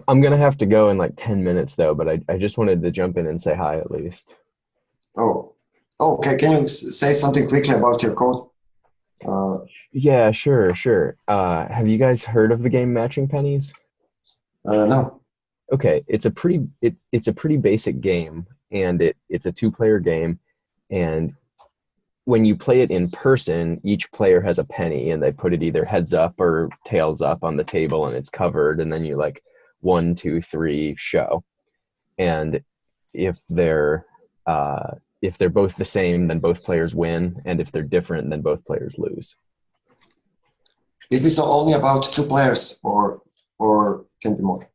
I'm gonna have to go in like 10 minutes though, but I just wanted to jump in and say hi at least. Oh, okay. Can you say something quickly about your code? Uh, Yeah, sure, sure. Have you guys heard of the game Matching Pennies? no. Okay, it's a pretty basic game, and it's a two-player game, and when you play it in person, each player has a penny, and they put it either heads up or tails up on the table, and it's covered, and then you like one, two, three, show, and if they're if they're both the same, then both players win, and if they're different, then both players lose. Is this only about two players or can be more?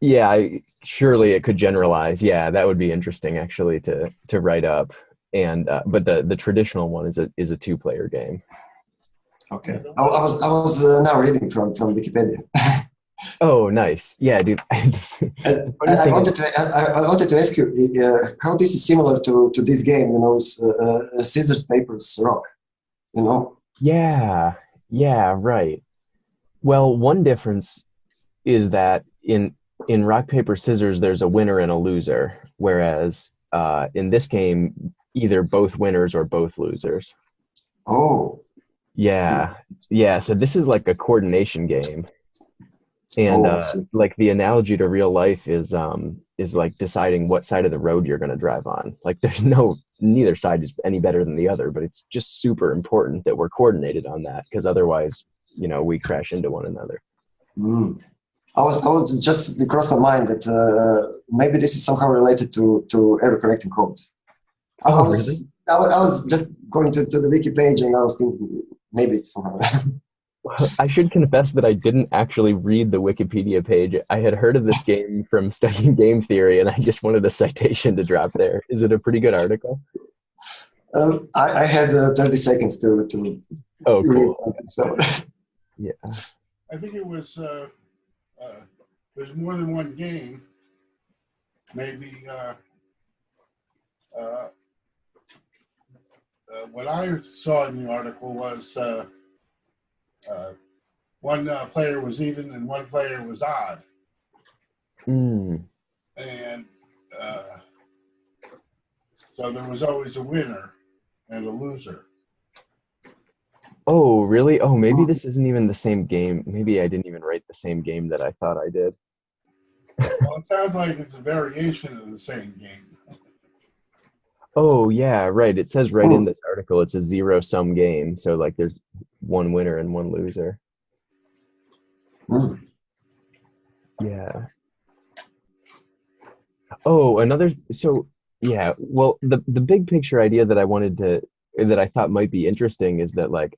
Yeah, surely it could generalize. Yeah, that would be interesting actually to write up. And but the traditional one is a two-player game. Okay. I was now reading from Wikipedia. Oh, nice. Yeah, dude. The I, funny I thing is, wanted to I wanted to ask you how this is similar to this game. Scissors, papers, rock. You know. yeah, yeah, right. Well, one difference is that in rock paper scissors, there's a winner and a loser, whereas in this game, either both winners or both losers. Oh. Yeah, yeah. So this is like a coordination game. And Oh, I see. like the analogy to real life is like deciding what side of the road you're going to drive on. Like there's no neither side is any better than the other, but it's just super important that we're coordinated on that because otherwise, we crash into one another. Mm. I was just it crossed my mind that maybe this is somehow related to error correcting codes. I, I Oh, really? was I was just going to the wiki page and I was thinking maybe it's somehow. I should confess that I didn't actually read the Wikipedia page. I had heard of this game from studying game theory, and I just wanted a citation to drop there. Is it a pretty good article? I had 30 seconds to Oh, read cool. something. So Yeah. I think there's more than one game. Maybe uh, what I saw in the article was one player was even and one player was odd, Mm. and uh, so there was always a winner and a loser. Oh, really? Oh, maybe this isn't even the same game. Maybe I didn't even write the same game that I thought I did. Well, it sounds like it's a variation of the same game. Oh, yeah, right. It says right in mm, this article it's a zero-sum game. So like there's one winner and one loser. mm. Yeah. Oh, so yeah, well, the big picture idea that I thought might be interesting is that like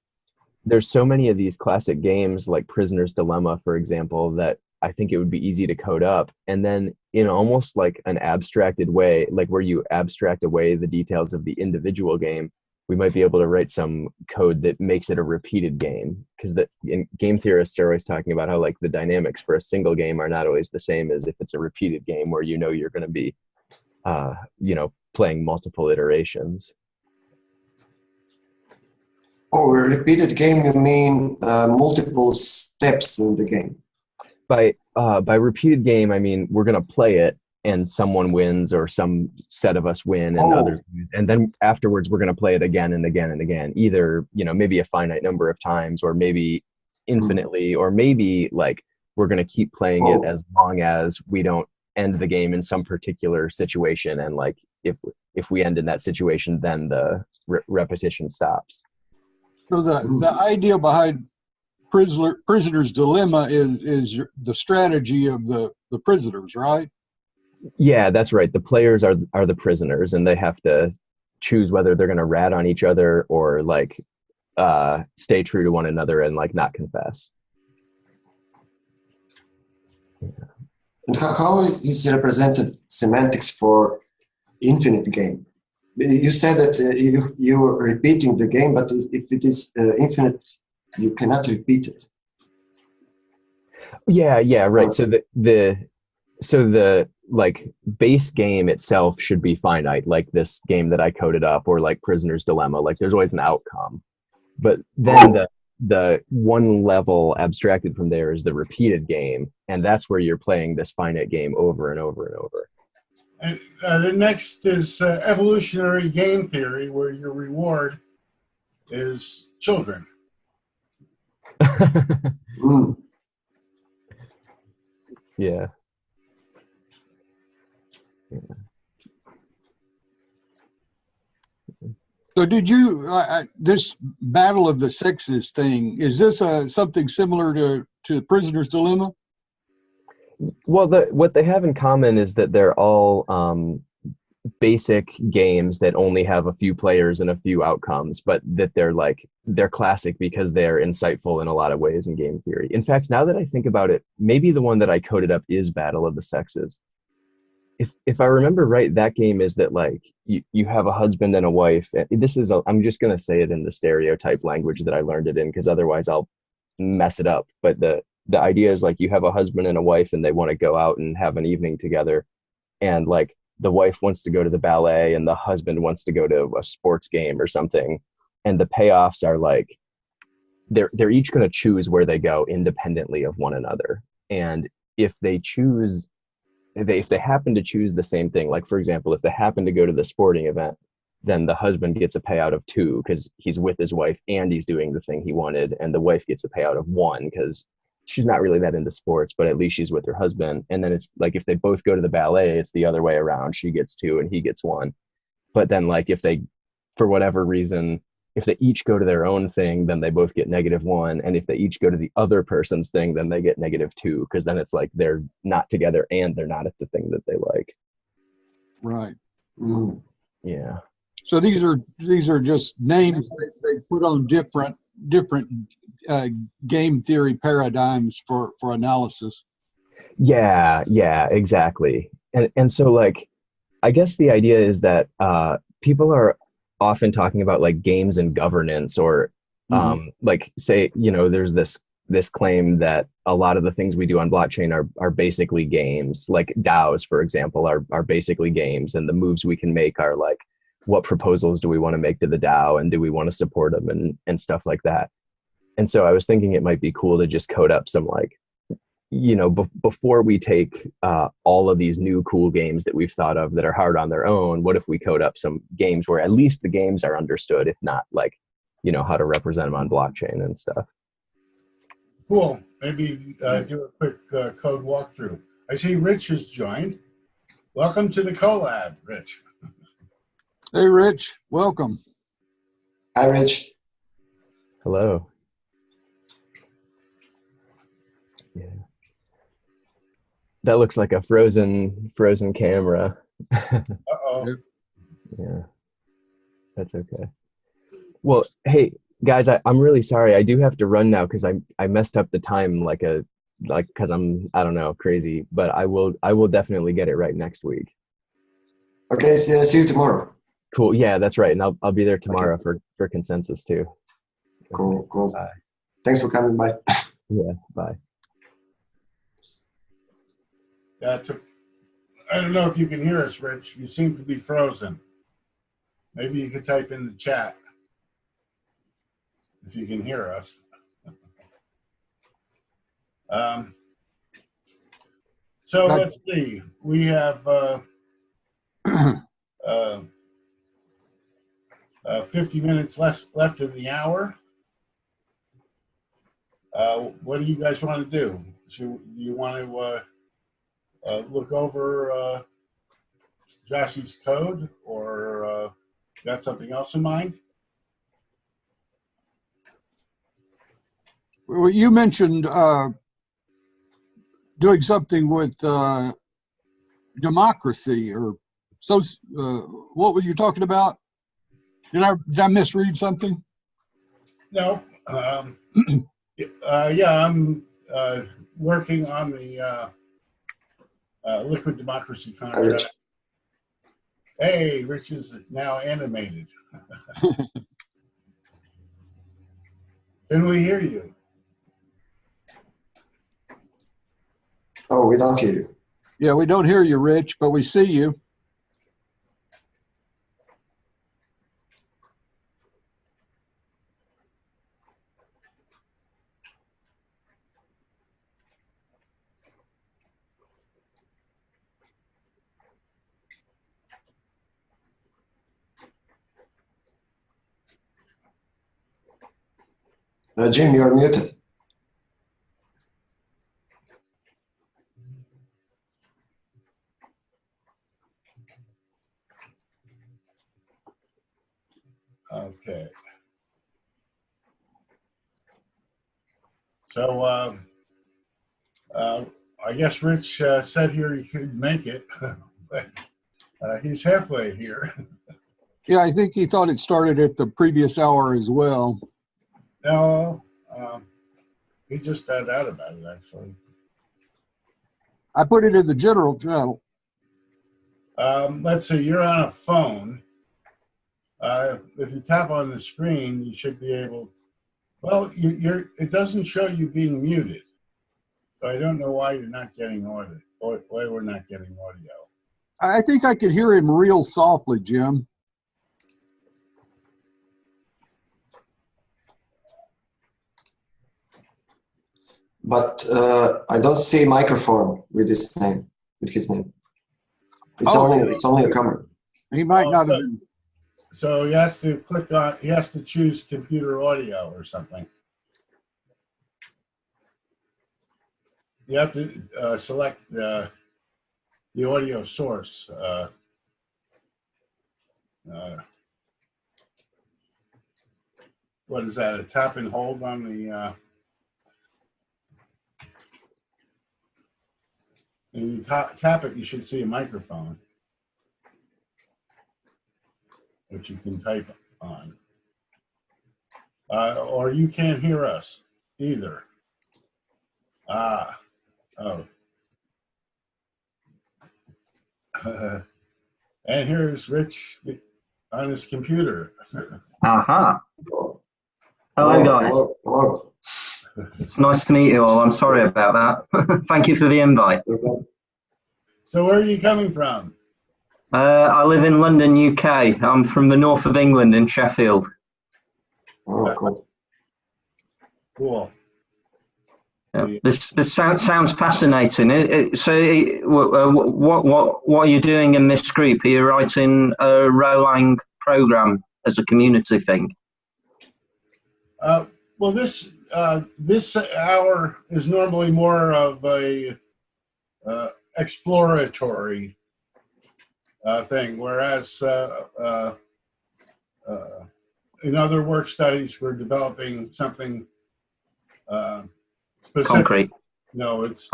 there's so many of these classic games like Prisoner's Dilemma, for example, that I think it would be easy to code up. And then in almost like an abstracted way, like where you abstract away the details of the individual game, we might be able to write some code that makes it a repeated game. Because game theorists are always talking about how like the dynamics for a single game are not always the same as if it's a repeated game where you're going to be, playing multiple iterations. Oh, a repeated game, you mean multiple steps in the game? By repeated game, I mean we're gonna play it and someone wins or some set of us win and others Oh, lose, and then afterwards we're gonna play it again and again and again. Either maybe a finite number of times, or maybe mm, infinitely, or maybe like we're gonna keep playing it oh, as long as we don't end the game in some particular situation, and like if we end in that situation, then the repetition stops. So the mm. idea behind prisoner's dilemma is the strategy of the prisoners, right? Yeah, that's right. The players are the prisoners, and they have to choose whether they're going to rat on each other or like stay true to one another and like not confess. And how is represented semantics for infinite game? You said that you're repeating the game, but if it is infinite, you cannot repeat it. Yeah, yeah, right. Uh, So the like base game itself should be finite, like this game that I coded up, or like Prisoner's Dilemma. Like there's always an outcome, but then oh, the one level abstracted from there is the repeated game, and that's where you're playing this finite game over and over and over. And the next is evolutionary game theory, where your reward is children. Mm. Yeah. So did you, this battle of the sexes thing, is this something similar to Prisoner's Dilemma? Well, what they have in common is that they're all basic games that only have a few players and a few outcomes, but that they're classic because they're insightful in a lot of ways in game theory. In fact, now that I think about it, maybe the one that I coded up is Battle of the Sexes. If I remember right, that game is that like you have a husband and a wife. I'm just going to say it in the stereotype language that I learned it in, because otherwise I'll mess it up. But the idea is like you have a husband and a wife and they want to go out and have an evening together. And like the wife wants to go to the ballet and the husband wants to go to a sports game or something. And the payoffs are like, they're each going to choose where they go independently of one another. And if they happen to choose the same thing, like for example, if they happen to go to the sporting event, then the husband gets a payout of 2 because he's with his wife and he's doing the thing he wanted. And the wife gets a payout of 1 because she's not really that into sports, but at least she's with her husband. And then it's like, if they both go to the ballet, it's the other way around. She gets 2 and he gets 1. But then like, if they, for whatever reason, if they each go to their own thing, then they both get -1. And if they each go to the other person's thing, then they get -2. Because then it's like they're not together and they're not at the thing that they like. Right. Mm. Yeah. So these are just names they put on different game theory paradigms for analysis. Yeah, exactly. And so like, I guess the idea is that people are often talking about like games and governance, or like say, there's this claim that a lot of the things we do on blockchain are basically games. Like DAOs, for example, are basically games, and the moves we can make are like, what proposals do we want to make to the DAO, and do we want to support them, and stuff like that. And so I was thinking it might be cool to just code up some like, before we take all of these new cool games that we've thought of that are hard on their own, what if we code up some games where at least the games are understood, if not like, how to represent them on blockchain and stuff. Cool. Maybe do a quick code walkthrough. I see Rich has joined. Welcome to the collab, Rich. Hey, Rich. Welcome. Hi, Rich. Hello. Yeah. That looks like a frozen camera. Uh-oh. Yeah. That's okay. Well, hey guys, I'm really sorry. I do have to run now because I messed up the time because I'm, I don't know, crazy, but I will definitely get it right next week. Okay, see you tomorrow. Cool. Yeah, that's right. And I'll be there tomorrow for consensus too. Cool. Bye. Thanks for coming by. Yeah, bye. I don't know if you can hear us, Rich. You seem to be frozen. Maybe you could type in the chat if you can hear us. So let's see. We have 50 minutes left in the hour. What do you guys want to do? Do you want to look over Joshy's code, or got something else in mind? Well, you mentioned doing something with democracy, or so. What were you talking about? Did I misread something? No. Yeah, I'm working on the liquid democracy contract. Hey, Rich is now animated. Can we hear you? Oh, we don't hear you. Yeah, we don't hear you, Rich, but we see you. Jim, you're muted. Okay. So I guess Rich said here he could make it, but he's halfway here. Yeah, I think he thought it started at the previous hour as well. No, he just found out about it, actually. I put it in the general channel. Let's see, you're on a phone. If you tap on the screen, you should be able, well, it doesn't show you being muted. So I don't know why you're not getting audio, or why we're not getting audio. I think I could hear him real softly, Jim. But I don't see microphone with his name. It's only a camera. He might not have been. So he has to click on, he has to choose computer audio or something. You have to select the audio source. What is that? A tap and hold on the. When you tap it, you should see a microphone, which you can type on. Or you can't hear us either. Oh. And here's Rich on his computer. Aha. Hello, guys. Hello. It's nice to meet you all. I'm sorry about that. Thank you for the invite. So where are you coming from? I live in London, UK. I'm from the north of England in Sheffield. Oh, cool. Cool. Yeah. This sounds fascinating. So, what are you doing in this group? Are you writing a Rholang program as a community thing? Well, this hour is normally more of a exploratory thing, whereas in other work studies, we're developing something specific. Concrete. No, it's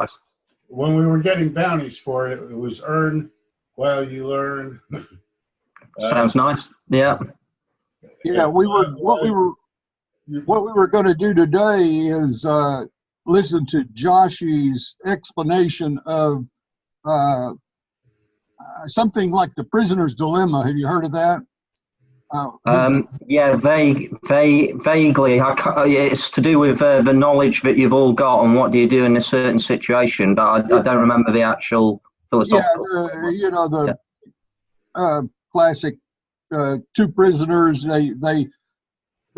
when we were getting bounties for it. It was earn while you learn. Sounds nice. Yeah. Yeah, what we were going to do today is listen to Joshy's explanation of something like the prisoner's dilemma. Have you heard of that? Yeah, vaguely. It's to do with the knowledge that you've all got and what do you do in a certain situation, but I don't remember the actual philosophical. Yeah, classic two prisoners. They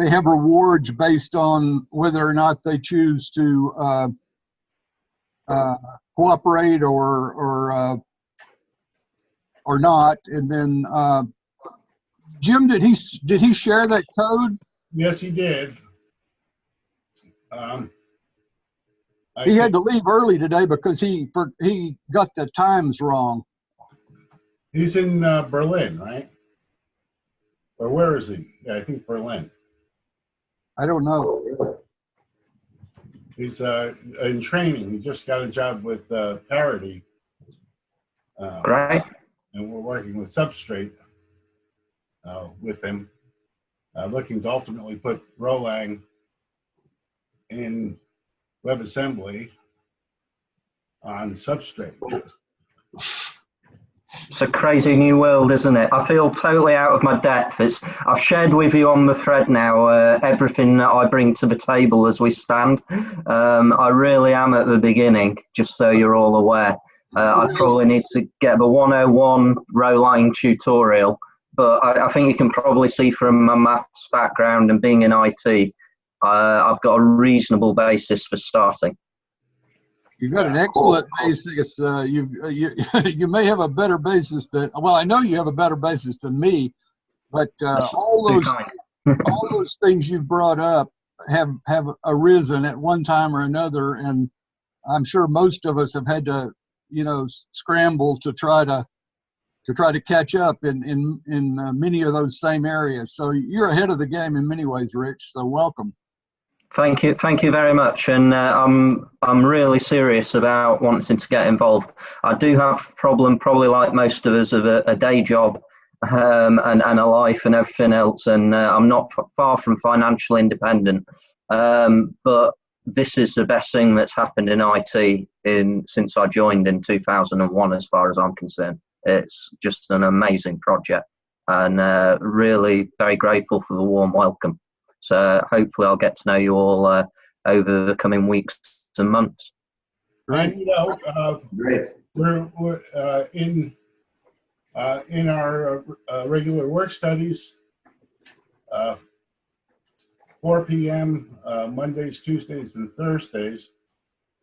have rewards based on whether or not they choose to cooperate or not, and then. Jim, did he share that code? Yes, he did. He had to leave early today because he got the times wrong. He's in Berlin, right? Or where is he? Yeah, I think Berlin. I don't know. He's in training. He just got a job with Parity. Great. And we're working with Substrate. With him, looking to ultimately put Rholang in WebAssembly on Substrate. It's a crazy new world, isn't it? I feel totally out of my depth. I've shared with you on the thread now everything that I bring to the table as we stand. I really am at the beginning, just so you're all aware. I probably need to get the 101 Rholang tutorial. But I think you can probably see from my maths background and being in IT, I've got a reasonable basis for starting. You've got an excellent basis. You may have a better basis than, well, I know you have a better basis than me, but all those things you've brought up have arisen at one time or another, and I'm sure most of us have had to, scramble to try to catch up in many of those same areas. So you're ahead of the game in many ways, Rich. So welcome. Thank you very much, and I'm really serious about wanting to get involved. I do have a problem, probably like most of us, of a day job and a life and everything else, and I'm not far from financially independent. But this is the best thing that's happened in IT since I joined in 2001, as far as I'm concerned. It's just an amazing project, and really very grateful for the warm welcome. So hopefully I'll get to know you all over the coming weeks and months. And Great. We're in our regular work studies, 4 p.m. Mondays, Tuesdays, and Thursdays.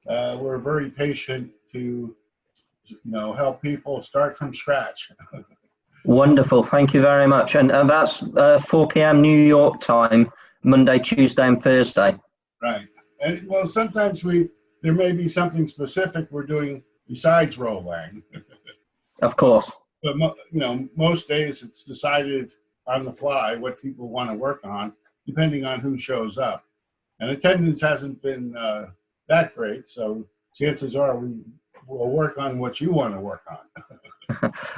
We're very patient to help people start from scratch. Wonderful, thank you very much. And that's 4 p.m. New York time, Monday, Tuesday, and Thursday. Right. And well, sometimes there may be something specific we're doing besides Rholang. Of course. But most days it's decided on the fly what people want to work on, depending on who shows up. And attendance hasn't been that great, so chances are we will work on what you want to work on.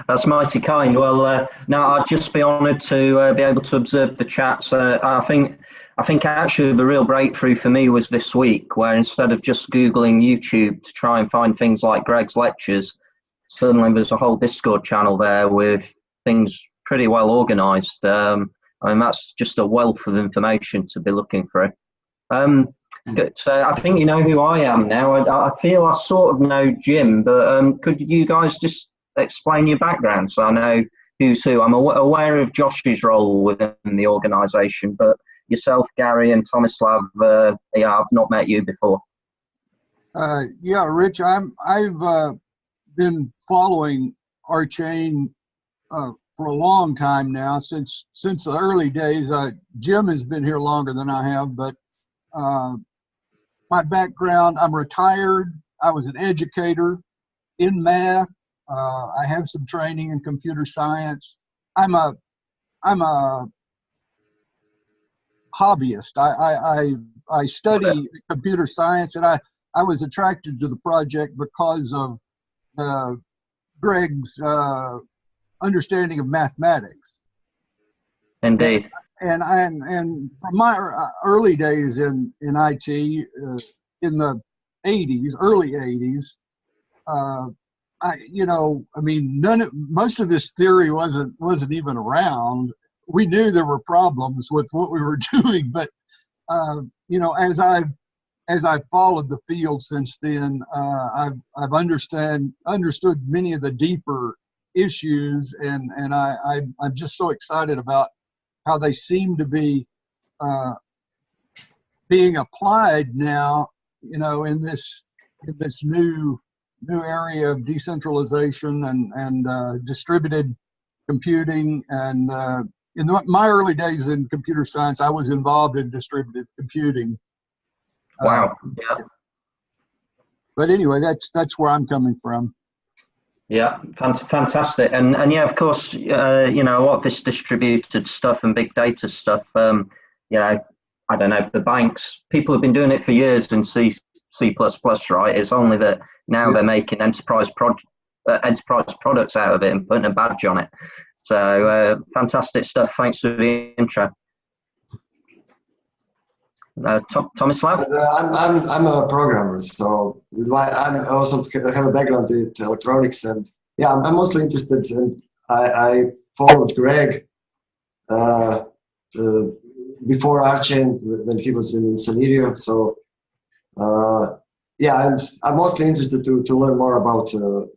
That's mighty kind. Well, now I'd just be honoured to be able to observe the chats. I think actually the real breakthrough for me was this week, where instead of just Googling YouTube to try and find things like Greg's lectures, suddenly there's a whole Discord channel there with things pretty well organised. That's just a wealth of information to be looking through. But I think you know who I am now. I feel I sort of know Jim, but could you guys just explain your background so I know who's who? I'm aware of Josh's role within the organisation, but yourself, Gary, and Tomislav, I've not met you before. Yeah, Rich, I've been following Archain for a long time now, since the early days. Jim has been here longer than I have, but my background, I'm retired. I was an educator in math. I have some training in computer science. I'm a hobbyist. I study computer science, and I was attracted to the project because of Greg's understanding of mathematics. Indeed. And from my early days in IT, in the 80s, early 80s, most of this theory wasn't even around. We knew there were problems with what we were doing, but as I've followed the field since then, I've understood many of the deeper issues, and I'm just so excited about how they seem to be being applied now, in this new area of decentralization and distributed computing. And in my early days in computer science, I was involved in distributed computing. Wow. Yeah. But anyway, that's where I'm coming from. Yeah, fantastic. And yeah, of course, a lot of this distributed stuff and big data stuff, I don't know, the banks, people have been doing it for years in C++, right? It's only that now they're making enterprise products out of it and putting a badge on it. So fantastic stuff. Thanks for the intro. Tomislav? I'm a programmer, so I also have a background in electronics, and yeah, I'm mostly interested. And I followed Greg before Archain when he was in Salirio. So and I'm mostly interested to learn more about the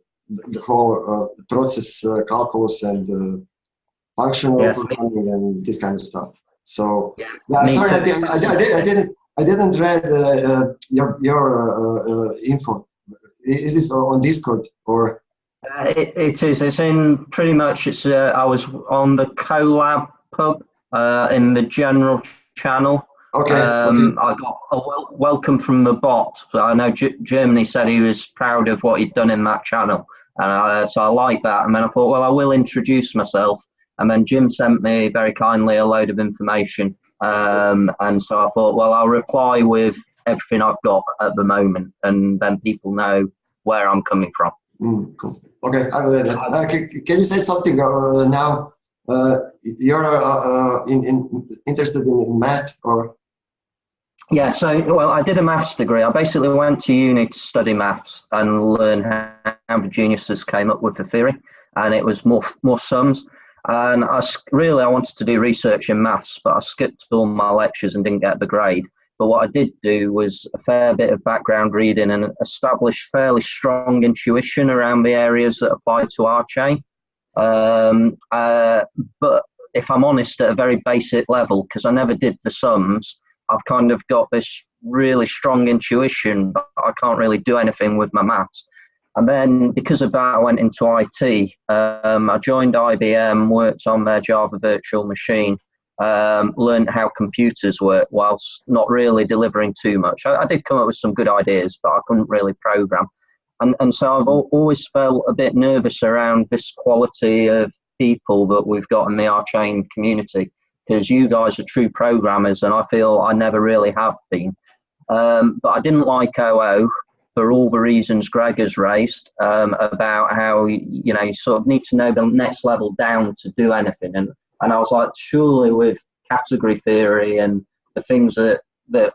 whole process calculus and functional programming and this kind of stuff. So sorry, I didn't read your info. Is this on Discord or? It is. It's in pretty much. It's. I was on the Colab pub in the general channel. Okay. Okay. I got a welcome from the bot. I know Germany said he was proud of what he'd done in that channel, and so I like that. And then I thought, well, I will introduce myself. And then Jim sent me very kindly a load of information, and so I thought, well, I'll reply with everything I've got at the moment, and then people know where I'm coming from. Cool. Okay, I will read that. Can you say something now? You're interested in math, or? Yeah, so, well, I did a maths degree. I basically went to uni to study maths and learn how the geniuses came up with the theory, and it was more sums. And I wanted to do research in maths, but I skipped all my lectures and didn't get the grade. But what I did do was a fair bit of background reading and establish fairly strong intuition around the areas that apply to our chain. But if I'm honest, at a very basic level, because I never did the sums, I've kind of got this really strong intuition, but I can't really do anything with my maths. And then because of that, I went into IT. I joined IBM, worked on their Java virtual machine, learned how computers work whilst not really delivering too much. I did come up with some good ideas, but I couldn't really program. And so I've always felt a bit nervous around this quality of people that we've got in the R-Chain community, because you guys are true programmers, and I feel I never really have been. But I didn't like OO for all the reasons Greg has raised, about how, you sort of need to know the next level down to do anything. And I was like, surely with category theory and the things that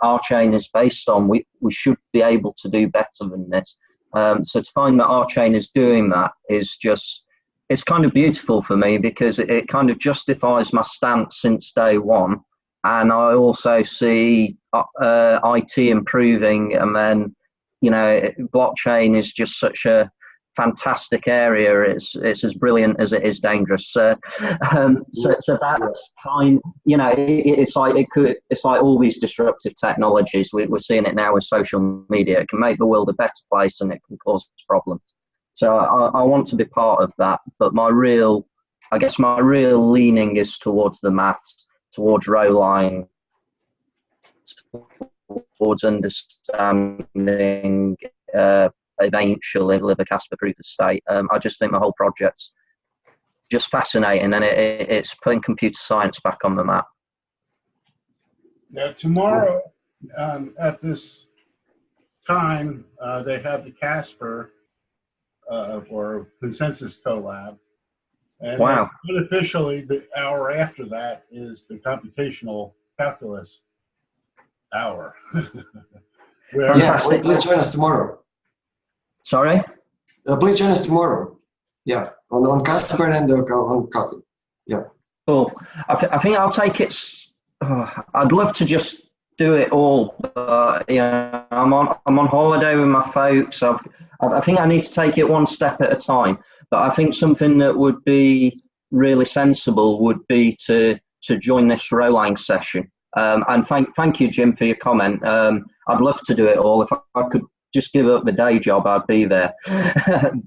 R-Chain is based on, we should be able to do better than this. So to find that R-Chain is doing that is just, it's kind of beautiful for me, because it kind of justifies my stance since day one. And I also see IT improving, and then, blockchain is just such a fantastic area. It's as brilliant as it is dangerous. So that's kind. It's like all these disruptive technologies. We're seeing it now with social media. It can make the world a better place, and it can cause problems. So I want to be part of that. But my real leaning is towards the maths, towards Rholang, towards understanding eventually live a Casper proof of stake. I just think the whole project's just fascinating, and it's putting computer science back on the map. Yeah, tomorrow at this time, they have the Casper or Consensus Collab. And wow. Unofficially, the hour after that is the computational calculus hour. Please join us tomorrow. Sorry? Please join us tomorrow. Yeah, on Casper and on Copy. Yeah. Cool. I think I'll take it. I'd love to just do it all, but I'm on holiday with my folks. I think I need to take it one step at a time. But I think something that would be really sensible would be to join this Rholang session. And thank you, Jim, for your comment. I'd love to do it all. If I could just give up the day job, I'd be there.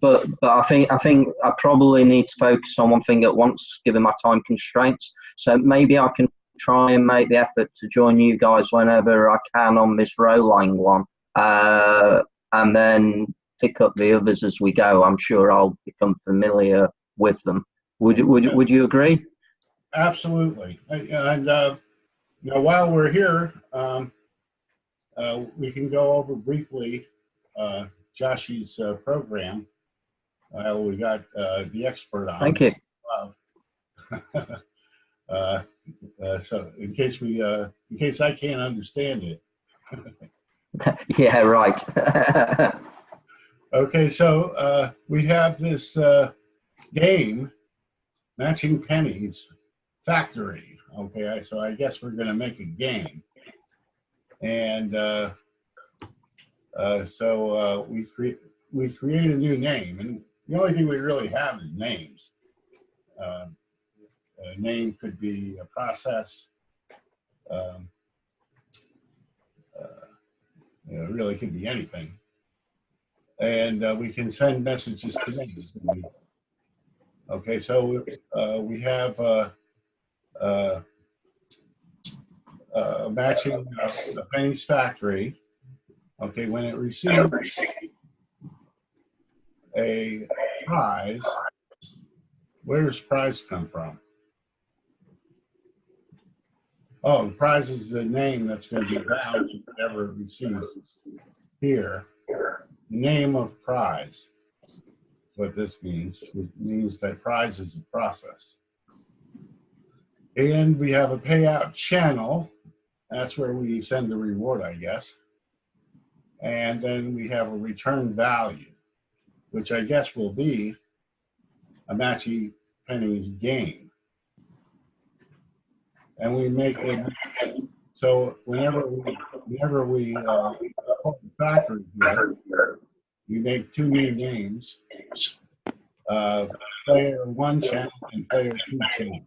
but I think I probably need to focus on one thing at once, given my time constraints. So maybe I can try and make the effort to join you guys whenever I can on this Rholang one, and then pick up the others as we go. I'm sure I'll become familiar with them. Would you agree? Absolutely. And while we're here, we can go over briefly Joshy's program. We got the expert on. Thank you. So in case I can't understand it. Yeah, right. Okay, so we have this game, Matching Pennies Factory. Okay, so I guess we're going to make a game. And so we create a new name. And the only thing we really have is names. A name could be a process. It really could be anything. And we can send messages to names. Okay, so we have matching the pennies factory. Okay, when it receives a prize, where does prize come from? Oh, the prize is the name that's going to be bound to whatever it receives here. Name of prize. What this means. It means that prize is a process. And we have a payout channel. That's where we send the reward, I guess. And then we have a return value, which I guess will be a matchy pennies game. And we make it so whenever we call the factory here, we make two new names, player 1 channel and player 2 channel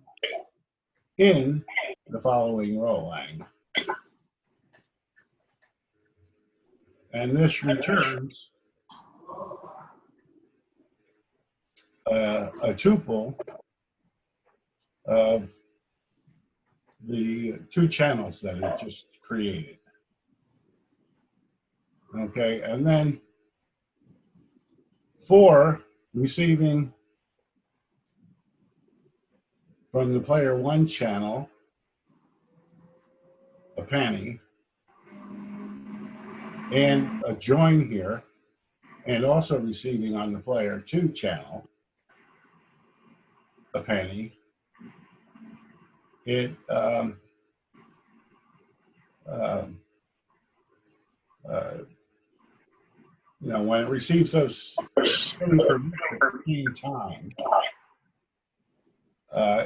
in the following Rholang. And this returns a tuple of the two channels that it just created. Okay, and then for receiving from the player 1 channel a penny and a join here, and also receiving on the player 2 channel a penny, it when it receives those time,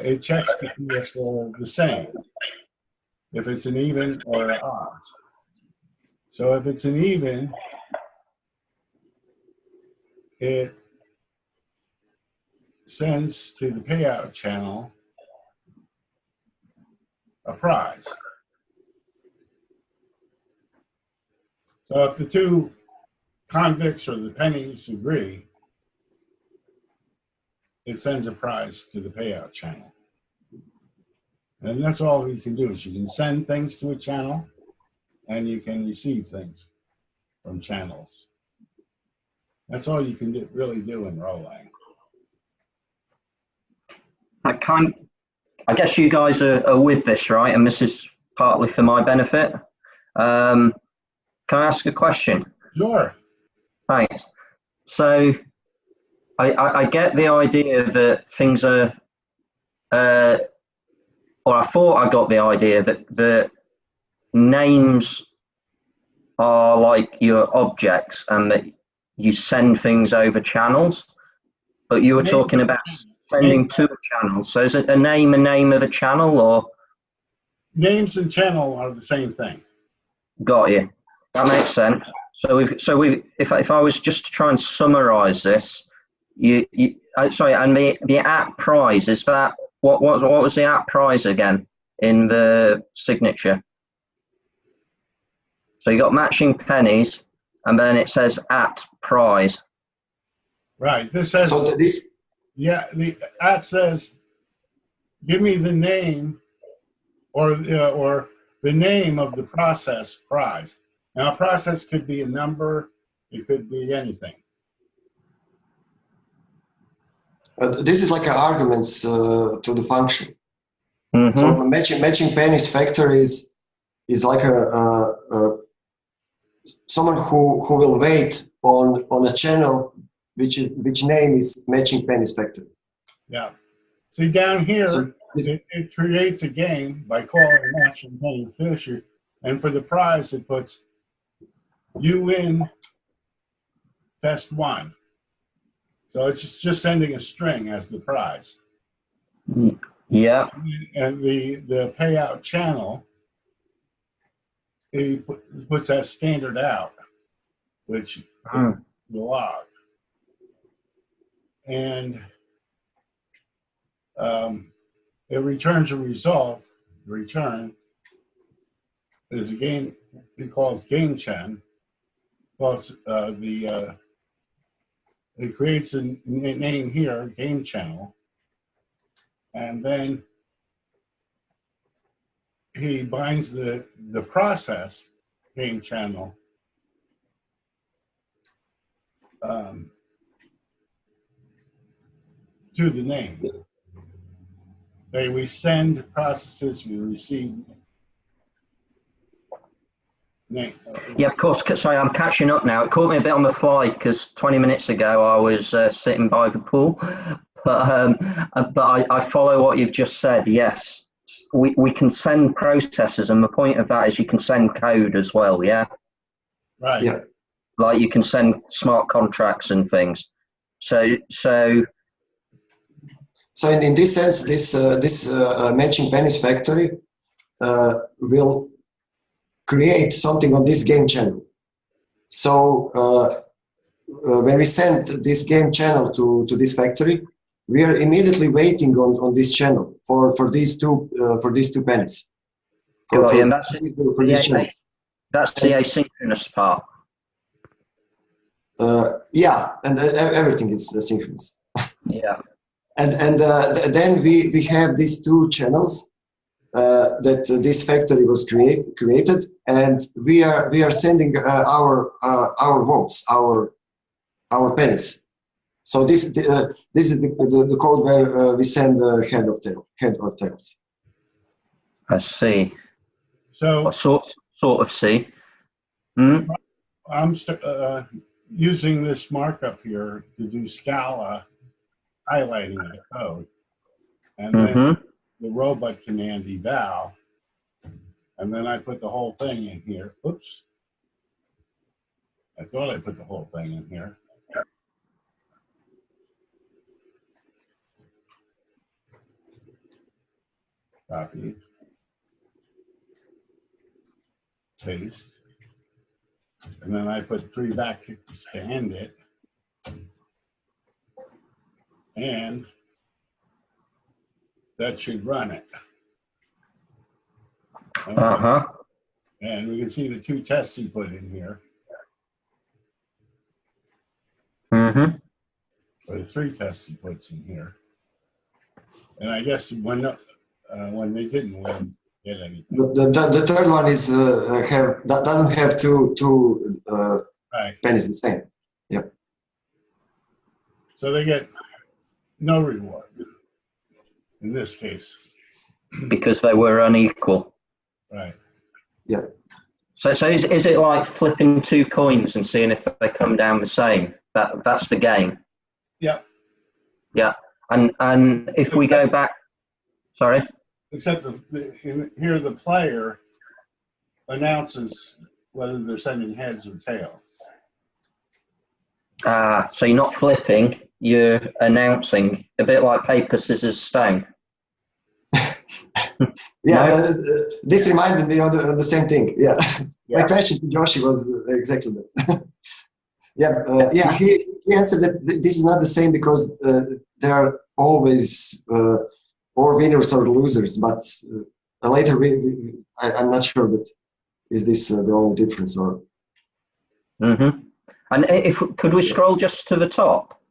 it checks to see if they're the same, if it's an even or an odds. So if it's an even, it sends to the payout channel a prize. So if the two convicts or the pennies agree, it sends a prize to the payout channel. And that's all you can do is you can send things to a channel and you can receive things from channels. That's all you can really do in Rholang. I guess you guys are with this, right? And this is partly for my benefit. Can I ask a question? Sure. Thanks. So I get the idea that things are, or I thought I got the idea that the names are like your objects and that you send things over channels, but you were talking about sending to a channel. So is it a name of a channel, or? Names and channel are the same thing. Got you. That makes sense. So if I was just to try and summarize this, sorry, and the app prize, is that what was the app prize again in the signature? So you got matching pennies, and then it says at prize. Right. This says, So this, yeah, the at says, give me the name or the name of the process prize. Now, a process could be a number, it could be anything. this is like arguments to the function. Mm-hmm. So matching pennies factor is like someone who will wait on a channel which name is matching pennies factor. Yeah. See down here, So it creates a game by calling matching penny fisher, and for the prize it puts you win best one. So it's just sending a string as the prize. Yeah. And the payout channel, he puts that standard out, which the log. And it returns a result. The return is a game, it calls game chen. Plus it creates a name here, game channel, and then he binds the process game channel to the name. We send processes, we receive name. Yeah, of course. Sorry, I'm catching up now. It caught me a bit on the fly because 20 minutes ago I was sitting by the pool. But I follow what you've just said. Yes, we can send processes, and the point of that is you can send code as well. Yeah. Right. Yeah. Like you can send smart contracts and things. So in this sense, this matching pennies factory will create something on this game channel. So when we send this game channel to this factory, we are immediately waiting on this channel for these two pennies. That's the asynchronous part. Yeah, and everything is synchronous. Yeah. And then we have these two channels that this factory was created, and we are sending our votes, our pennies. So this is the code where we send head or tails. I see. So sort of see. I'm using this markup here to do Scala highlighting the code, and then the robot command eval, and then I put the whole thing in here. Oops. I thought I put the whole thing in here. Copy. Paste. And then I put 3 backticks to end it. And that should run it. And we can see the 2 tests he put in here. Or the 3 tests he puts in here. And I guess when they didn't win, get anything. The third one is doesn't have two right. pennies the same. Yep. So they get no reward in this case. Because they were unequal. Right. Yeah. So is it like flipping 2 coins and seeing if they come down the same? That's the game. Yeah. Yeah. And if we go back, sorry. Except here the player announces whether they're sending heads or tails. So you're not flipping, you're announcing, a bit like paper, scissors, stone. Yeah, No? this reminded me of the same thing. Yeah. My question to Joshi was exactly that. He answered that this is not the same because there are always or winners or losers, but later I'm not sure, but is this the only difference or? And could we scroll just to the top?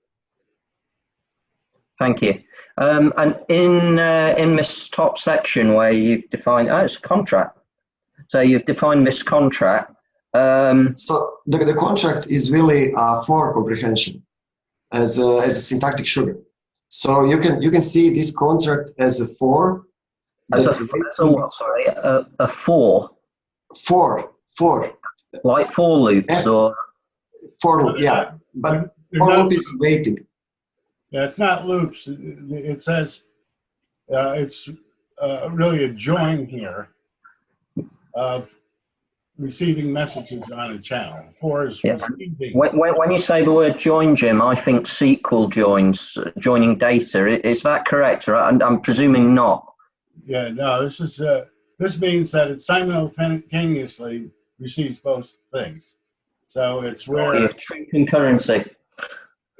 Thank you. And in this top section where you've defined, it's a contract. So you've defined this contract. So the contract is really for comprehension as a syntactic sugar. So you can see this contract as a for. As a what? Sorry, a for. For. Like for loops or. For yeah, but for loop is waiting. Yeah, it's not loops. It says it's really a join here of receiving messages on a channel. For is receiving. When you say the word join, Jim, I think SQL joins, joining data. Is that correct? Or I'm presuming not. Yeah, no. This means that it simultaneously receives both things. So it's where true concurrency.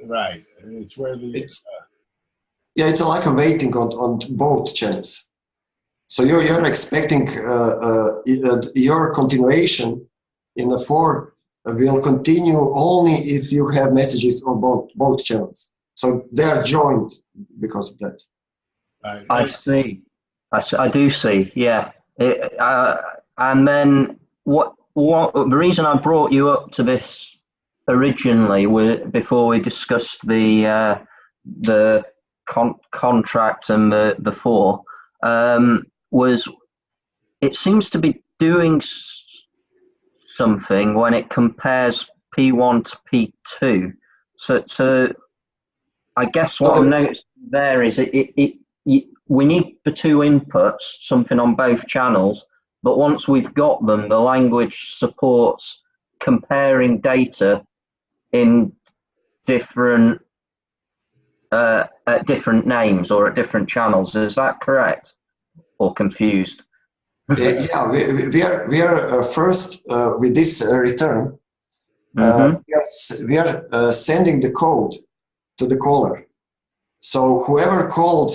Right. It's where it's like a waiting on both channels. So you're expecting your continuation in the for will continue only if you have messages on both channels. So they are joined because of that. Right. I see. I do see. Yeah. And then what the reason I brought you up to this originally before we discussed the contract and the four was it seems to be doing something when it compares P1 to P2. So I guess what I'm noticing there is we need the two inputs, something on both channels, but once we've got them, the language supports comparing data in different at different names or at different channels. Is that correct or confused? Yeah, we are first with this return. We are sending the code to the caller. So whoever called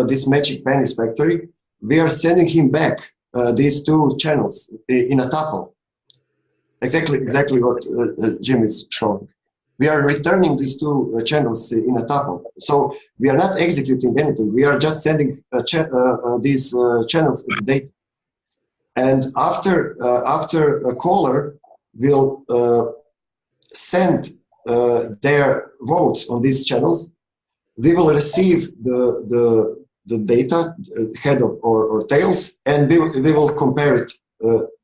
this magic penis factory, we are sending him back these two channels in a tuple. Exactly what Jim is showing. We are returning these two channels in a tuple. So we are not executing anything. We are just sending these channels as data. And after a caller will send their votes on these channels, we will receive the data, head or tails, and we will compare it.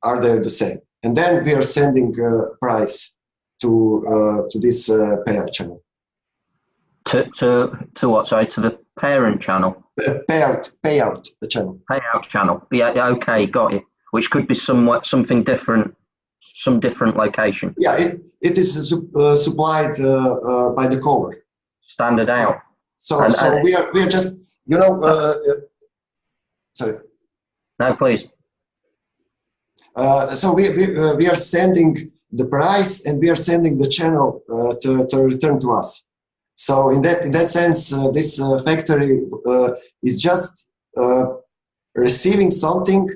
Are they the same? And then we are sending price to this payout channel. To what? Sorry, to the parent channel. Payout channel. Payout channel. Yeah. Okay, got you. Which could be something different, some different location. Yeah, it is supplied by the caller. Standard out. So we are just sorry. No, please. So we are sending the price and we are sending the channel to return to us. So in that sense, this factory is just receiving something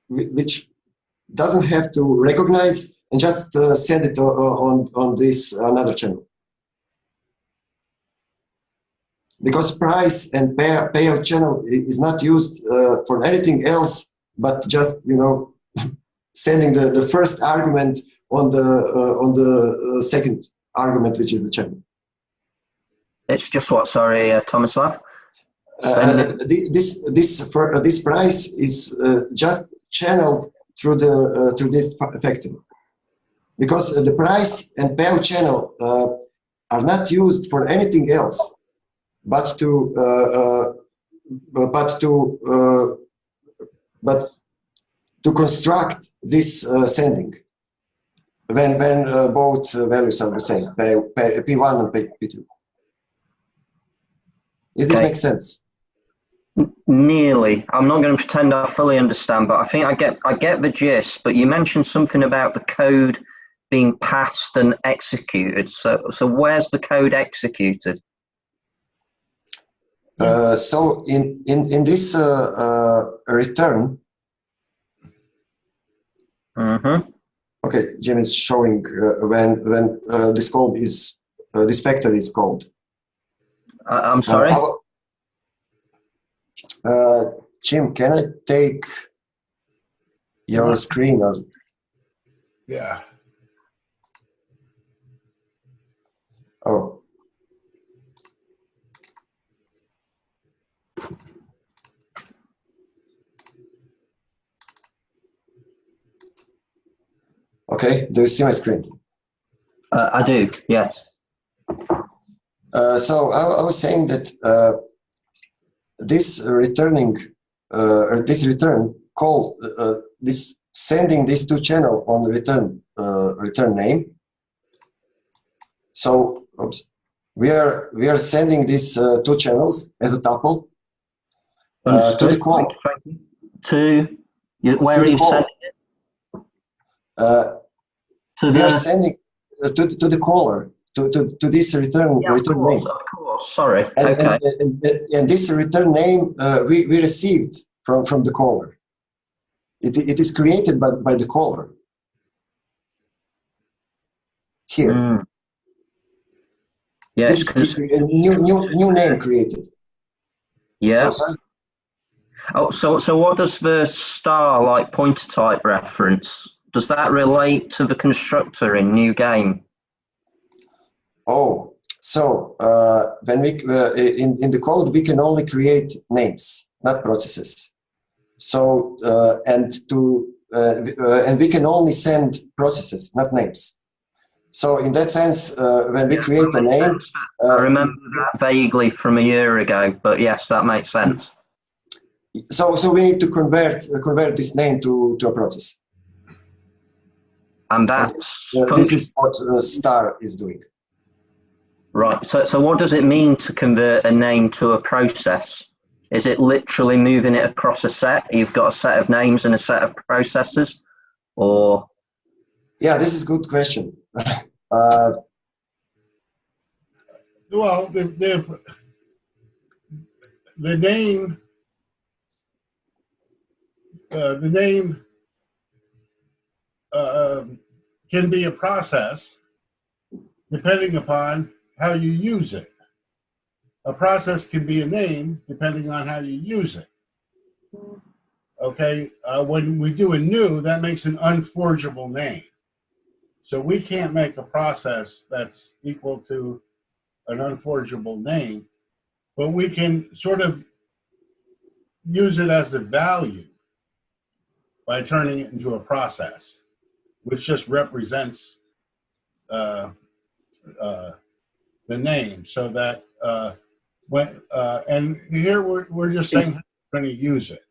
which doesn't have to recognize and just send it on this another channel. Because price and payout channel is not used for anything else but just sending the first argument on the second argument, which is the channel. It's just what? Sorry, Tomislav. This price is just channeled through this factory, because the price and payout channel are not used for anything else but to construct this sending when both values are the same, P1 and P2. Does this make sense? Nearly. I'm not going to pretend I fully understand, but I think I get the gist. But you mentioned something about the code being passed and executed. So where's the code executed? So in this return. Okay, Jim is showing when this code is this factory is called. I'm sorry. Jim, can I take your screen? Or? Yeah. Oh. Okay, do you see my screen? I do, yes. So I was saying that this returning, or this return call, this sending these two channel on return name. So we are sending these two channels as a tuple to the call. Where are you sending it? We are sending to the caller, to this return name. Of course, sorry. Okay. And this return name we received from the caller. It is created by the caller. Here. Yes. This is a new name created. Yeah. Oh, sorry? Oh, so what does the star like pointer type reference? Does that relate to the constructor in new game? Oh, so when we in the code we can only create names, not processes. So and we can only send processes, not names. So in that sense, when we create a name, I remember that vaguely from a year ago, but yes, that makes sense. So we need to convert this name to a process. And that's this is what star is doing. Right. So what does it mean to convert a name to a process? Is it literally moving it across a set? You've got a set of names and a set of processes, or? Yeah, this is a good question. Well, the name can be a process depending upon how you use it. A process can be a name depending on how you use it. Okay, when we do a new, that makes an unforgeable name. So we can't make a process that's equal to an unforgeable name, but we can sort of use it as a value by turning it into a process, which just represents the name. So that and here we're just saying how we're going to use it.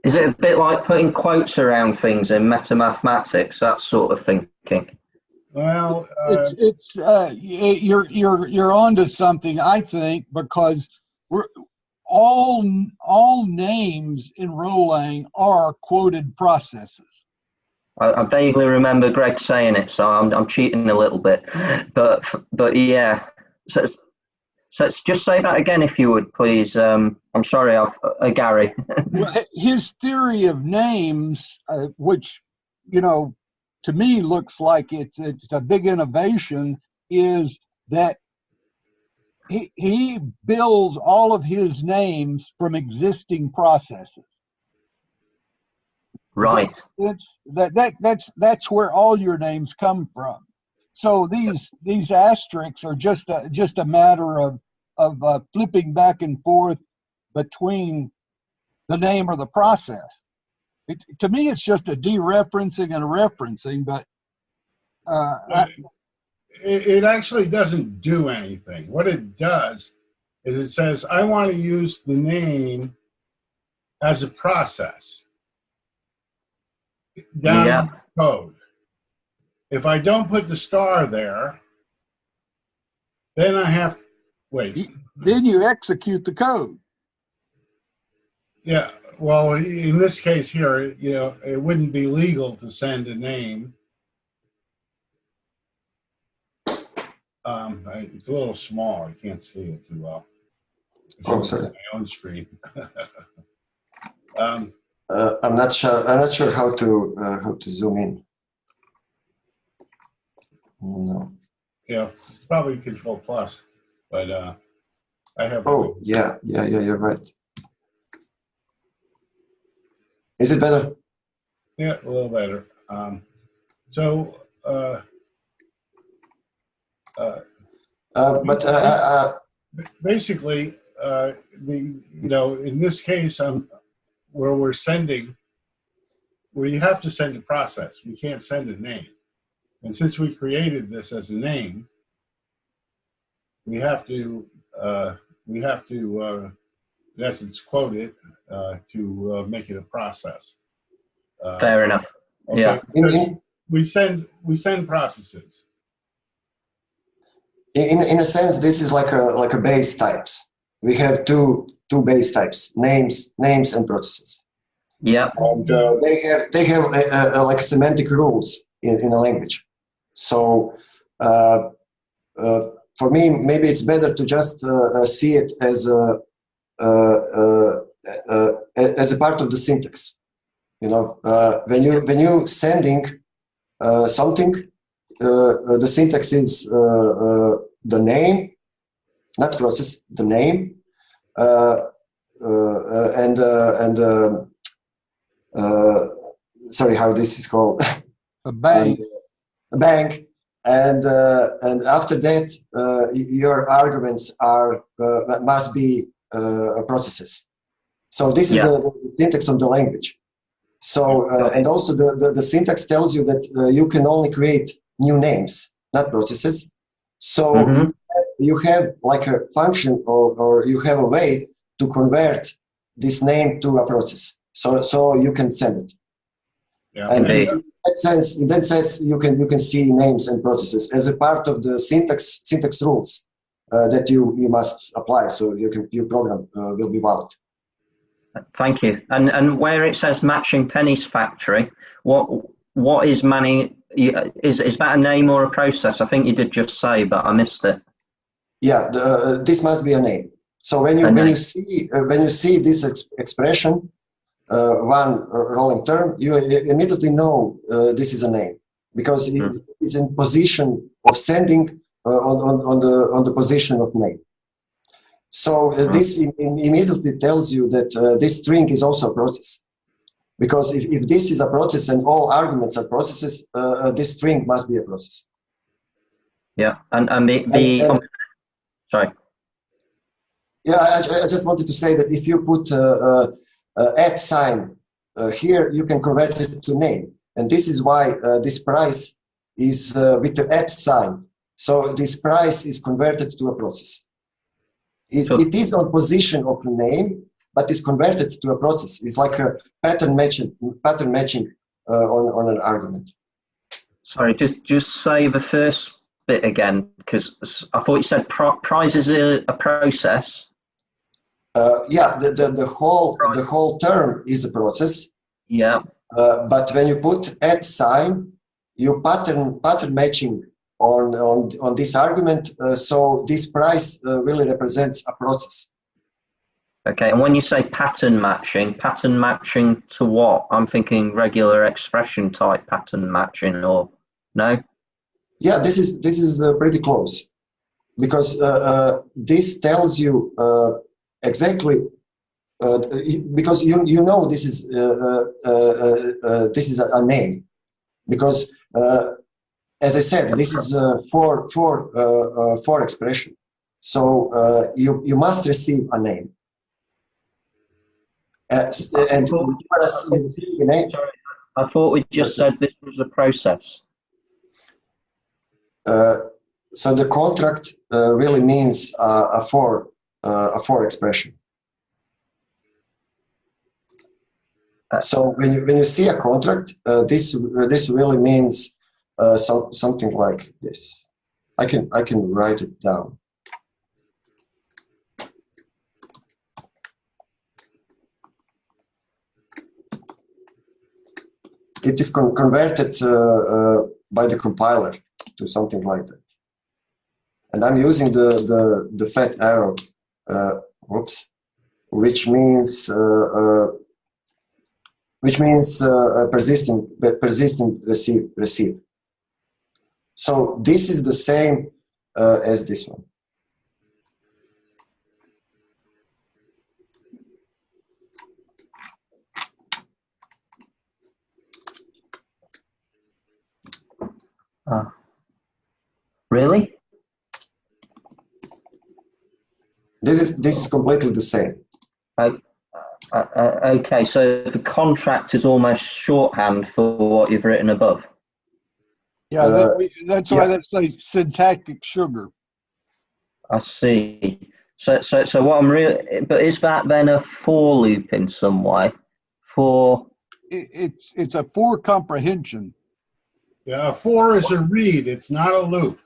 Is it a bit like putting quotes around things in meta mathematics, that sort of thinking? Well, you're onto something, I think, because we're all names in Rholang are quoted processes. I vaguely remember Greg saying it, so I'm cheating a little bit, but yeah. So just say that again, if you would, please. I'm sorry, Gary. Well, his theory of names, which to me looks like it's a big innovation, is that he builds all of his names from existing processes. Right. That's where all your names come from. So these asterisks are just a matter of flipping back and forth between the name or the process. To me, it's just a dereferencing and a referencing, but it actually doesn't do anything. What it does is it says, I want to use the name as a process down in the code. If I don't put the star there, then I have, wait. Then you execute the code. Yeah, well, in this case here, it wouldn't be legal to send a name. It's a little small. I can't see it too well. Oh, sorry. My own screen. I'm not sure. I'm not sure how to zoom in. No. Yeah, probably Control Plus, but I have. Oh, yeah. You're right. Is it better? Yeah, a little better. Basically, in this case, where we're sending, where you have to send a process, we can't send a name. And since we created this as a name, we have to in essence quote it to make it a process. Fair enough. Okay. Yeah. We send processes. In a sense, this is like a base types. We have two base types: names and processes. Yeah. And they have like semantic rules in a language. So for me, maybe it's better to just see it as a part of the syntax. When you sending something, the syntax is the name, not process, the name, sorry, how this is called? A bank. A bank, and after that, your arguments are must be processes. So this is the syntax of the language. So and also the syntax tells you that you can only create new names, not processes. So you have like a function, or you have a way to convert this name to a process. So you can send it. Yeah. And in that sense, you can see names and processes as a part of the syntax rules that you must apply. So your program will be valid. Thank you. And where it says matching pennies factory, what is Manny? Is that a name or a process? I think you did just say, but I missed it. Yeah, this must be a name. So when you see this expression, one Rholang term, you immediately know this is a name, because it is in position of sending on the position of name. So this immediately tells you that this string is also a process, because if this is a process and all arguments are processes, this string must be a process. Yeah, and sorry. Yeah, I just wanted to say that if you put at sign here, you can convert it to name, and this is why this price is with the at sign. So this price is converted to a process. It is on position of the name, but is converted to a process. It's like a pattern matching on an argument. Sorry, just say the first bit again, because I thought you said price is a process. Yeah, the whole term is a process. Yeah. But when you put at sign, you pattern matching on this argument. So this price really represents a process. Okay, and when you say pattern matching to what? I'm thinking regular expression type pattern matching, or no? Yeah, this is pretty close, because this tells you exactly, because you know this is a name, because as I said, this is for expression. So you must receive a name. And I thought we just said this was a process. So the contract really means a for expression. So when you see a contract, this really means something like this. I can write it down. It is converted by the compiler to something like that. And I'm using the fat arrow, which means persistent receive. So this is the same as this one. Really? This is completely the same. Okay, so the contract is almost shorthand for what you've written above. Yeah, that's why they say syntactic sugar. I see. So what I'm really, but is that then a for loop in some way? It's a for comprehension. Yeah, a for is a read. It's not a loop.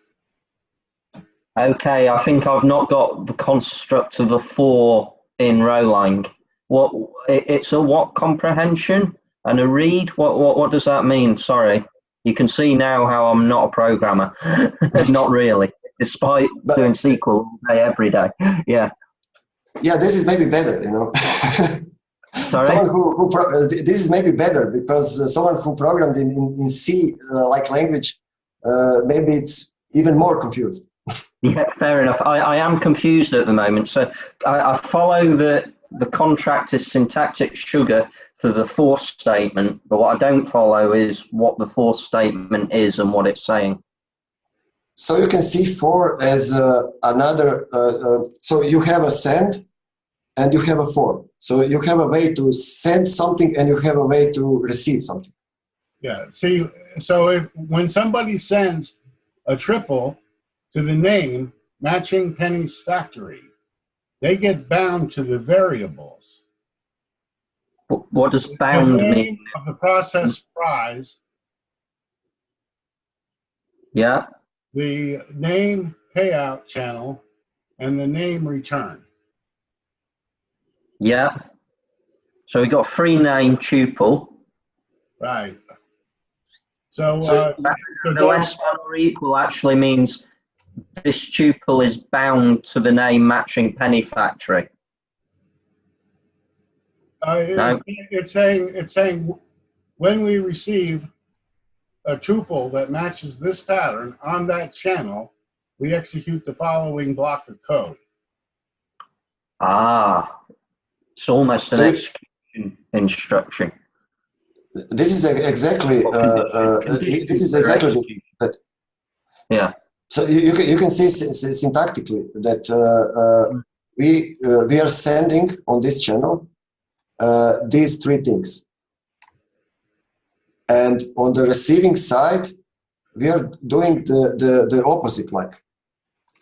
Okay, I think I've not got the construct of a for in Rholang. It's a what comprehension and a read? What does that mean? Sorry. You can see now how I'm not a programmer. Not really, despite doing SQL all day, every day. Yeah. Yeah, this is maybe better, you know. Sorry? Someone this is maybe better, because someone who programmed in C like language, maybe it's even more confused. Yeah, fair enough. I am confused at the moment. So I follow the contract is syntactic sugar for the for statement, but what I don't follow is what the for statement is and what it's saying. So you can see for as another, so you have a send and you have a for. So you have a way to send something and you have a way to receive something. Yeah, see, so when somebody sends a triple to the name matching Penny's factory, they get bound to the variables. What does The bound name mean? of the process prize, Yeah, the name payout channel, and the name return. yeah. So we got free name tuple. Right. So, The less than or equal actually means this tuple is bound to the name matching Penny factory. No. it's saying when we receive a tuple that matches this pattern on that channel, we execute the following block of code. Ah, it's almost an execution instruction. This is exactly this is exactly that. Yeah. So you can see syntactically that we are sending on this channel these three things, and on the receiving side we are doing the opposite. Like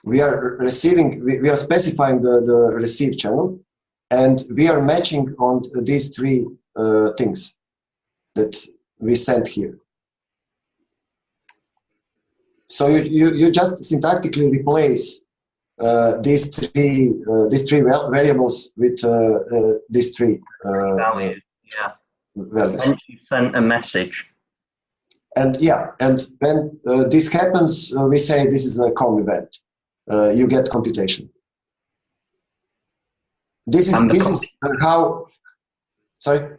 we are receiving, we are specifying the receive channel, and we are matching on these three things that we sent here. So you just syntactically replace these three variables with these three Values. Yeah. values. And you sent a message. And yeah, and when this happens, we say this is a COM event. You get computation. This is how. Sorry.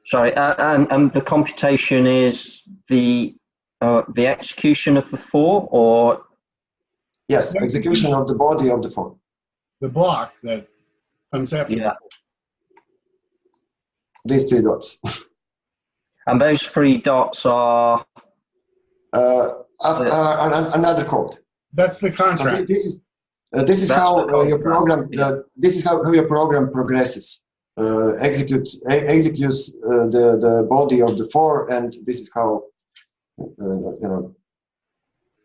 Sorry, and the computation is the execution of the for, or yes, execution of the body of the for. The block that comes after. Yeah. These three dots. And those three dots are another code. That's the contract. So this is how your program. This is how your program progresses. Executes the body of the for, and this is how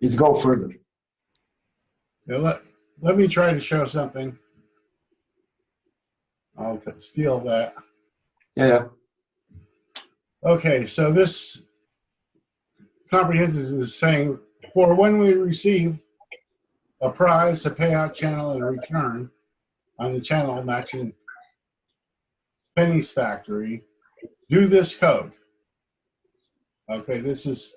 it's go further. Now let me try to show something. I'll steal that. Yeah. Okay, so this comprehensive is saying, for when we receive a prize, a payout channel, and a return on the channel matching Penny's factory, do this code. Okay, this is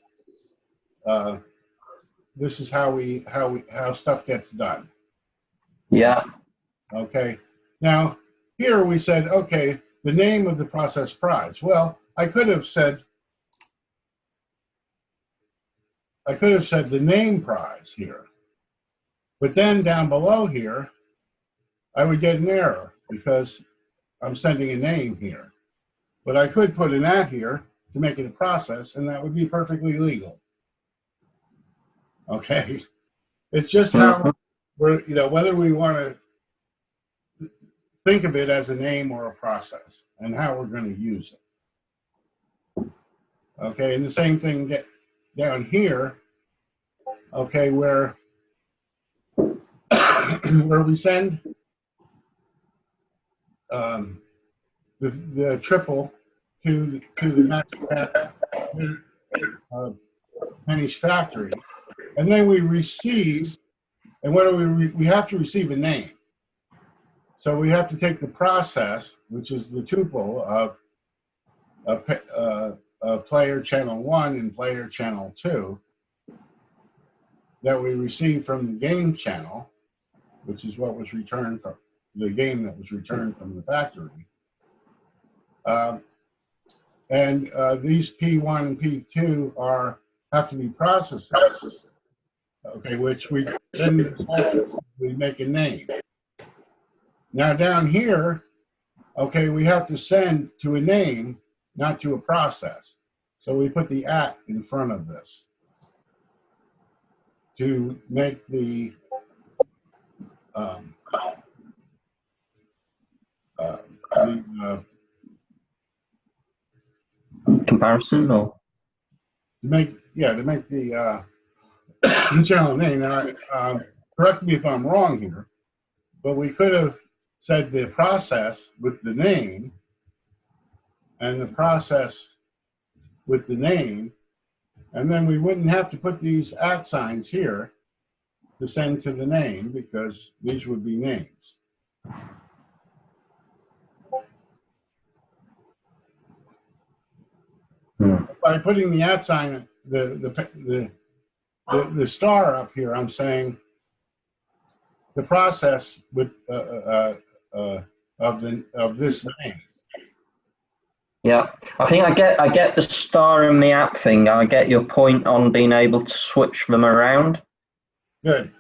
how stuff gets done. yeah. Okay, now here we said, okay, the name of the process prize. Well, I could have said the name prize here, but then down below here, I would get an error because I'm sending a name here. But I could put an at here to make it a process, and that would be perfectly legal. Okay, it's just how we're, whether we want to think of it as a name or a process, and how we're going to use it. Okay, and the same thing down here. Okay, where we send the triple to the matching Penny's factory, and then we receive, and what do we have to receive a name. So we have to take the process, which is the tuple of player channel 1 and player channel 2 that we received from the game channel, which is what was returned from the game that was returned from the factory. And these P1 and P2 have to be processed, okay, which we make a name. Now down here, okay, we have to send to a name, not to a process. So we put the at in front of this to make the Comparison, or to make the channel name. Now, correct me if I'm wrong here, but we could have said the process with the name and the process with the name, and then we wouldn't have to put these at signs here to send to the name because these would be names. By putting the at sign, the star up here, I'm saying the process with of this name. yeah, I think I get the star and the app thing. I get your point on being able to switch them around. Good.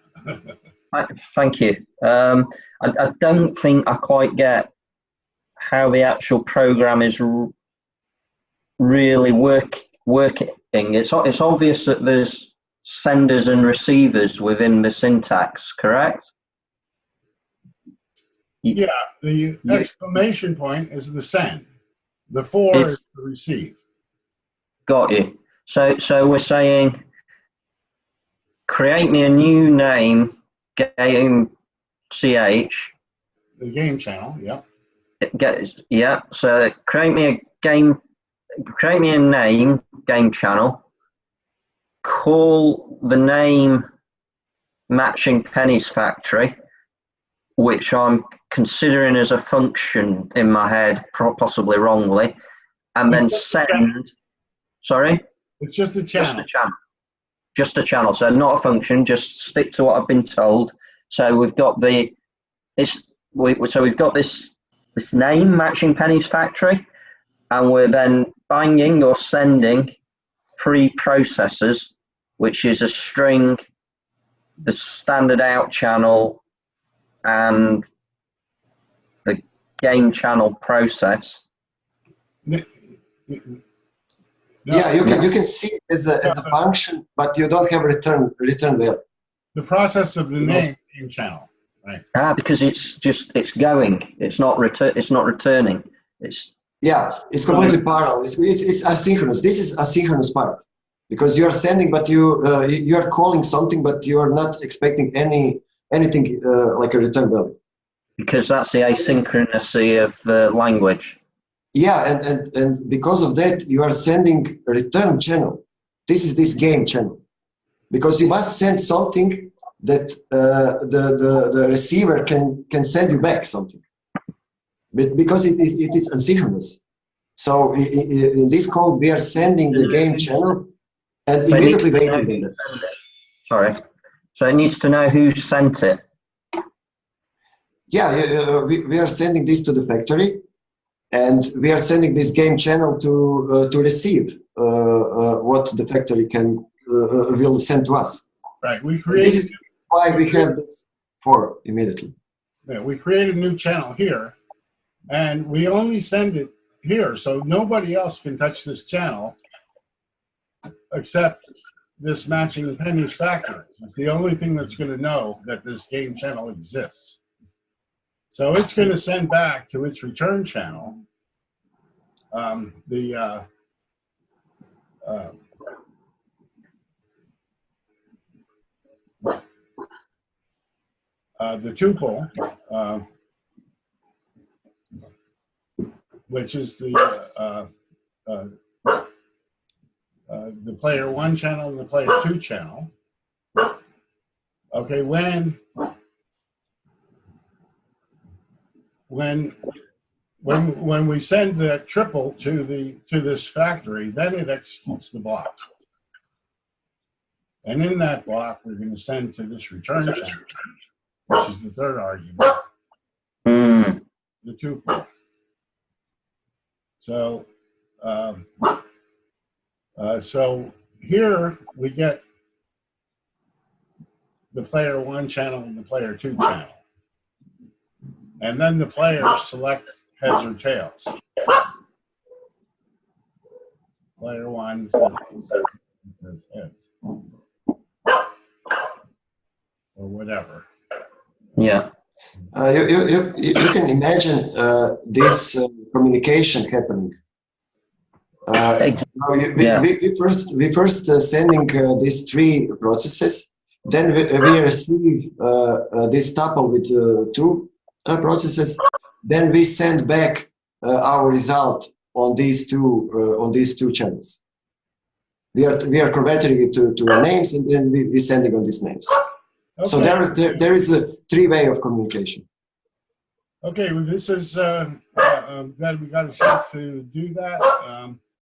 Thank you. I don't think I quite get how the actual program is really working. It's obvious that there's senders and receivers within the syntax, correct? Yeah, the exclamation point is the send. The for is the receive. Got you. So we're saying, create me a new name, game ch. The game channel, yeah. Yeah. So create me a name, game channel. Call the name matching pennies factory, which I'm considering as a function in my head, possibly wrongly, and then send. Sorry? It's just a channel. Just a channel. Just a channel. So not a function. Just stick to what I've been told. So we've got we've got this name matching pennies factory, and we're then banging or sending 3 processes, which is a string, the standard out channel, and the game channel process. No, Yeah, you can see it as a function, but you don't have return value. the process of the name game channel, right? Because it's going. It's not returning. It's completely parallel. It's asynchronous. This is asynchronous part because you are sending, but you are calling something, but you are not expecting anything like a return value. Because that's the asynchronicity of the language. Yeah, and because of that, you are sending a return channel. This is this game channel, because you must send something that the receiver can send you back something, but because it is asynchronous. So in this code, we are sending the game channel and So immediately waiting. Sorry. So it needs to know who sent it. Yeah, we are sending this to the factory, and we are sending this game channel to receive what the factory will send to us. Right. We This created. is why we have this for immediately. Yeah, we create a new channel here, and we only send it here, so nobody else can touch this channel except this matching pennies factory. It's the only thing that's going to know that this game channel exists. So it's going to send back to its return channel the tuple, which is the player 1 channel and the player 2 channel. Okay, when we send the triple to this factory, then it executes the block. And in that block, we're going to send to this return channel, which is the third argument, the tuple. So, so here we get the player 1 channel and the player 2 channel. And then the players select heads or tails. Player one says heads. Or whatever. Yeah. You can imagine this communication happening. We first sending these three processes. Then we receive this tuple with two processes. Then we send back our result on these two channels. We are converting it to names, and then we sending on these names. Okay. So there is a three-way of communication. Okay, well, this is glad we got a chance to do that.